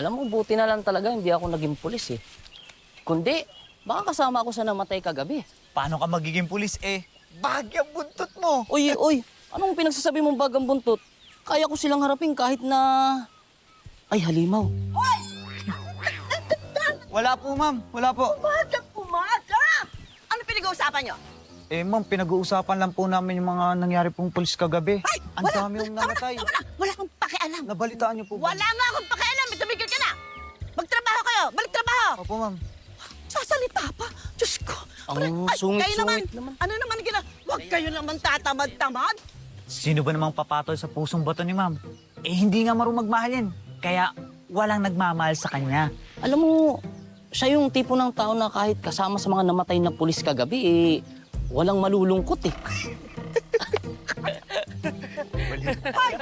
Alam mo, buti na lang talaga hindi ako naging pulis eh. Kundi, baka kasama ako sa namatay kagabi. Paano ka magiging pulis eh? Bagyang buntot mo! Uy, anong pinagsasabi mong bagang buntot? Kaya ko silang harapin kahit na... Ay, halimaw. Wala po, ma'am. Wala po. Umaga! Ano pinag-uusapan nyo? Eh, ma'am, pinag-uusapan lang po namin yung mga nangyari pong pulis kagabi. Ay! Ang dami yung namatay. Wala akong pakialam. Nabalitaan niyo po ba? Wala nga akong pakialam. Tumigil ka na. Magtrabaho kayo. Balik trabaho. Opo, ma'am. Sasalita pa. Diyos ko. Ang Ay, sungit-sungit kayo naman. naman. Ano naman gina? Huwag kayo naman tatamad-tamad. Sino ba namang papatol sa pusong bato ni ma'am? Eh, hindi nga marunong magmahal yan. Kaya walang nagmamahal sa kanya. Alam mo, siya yung tipo ng tao na kahit kasama sa mga namatay na pulis kagabi, walang malulungkot eh. Hoy!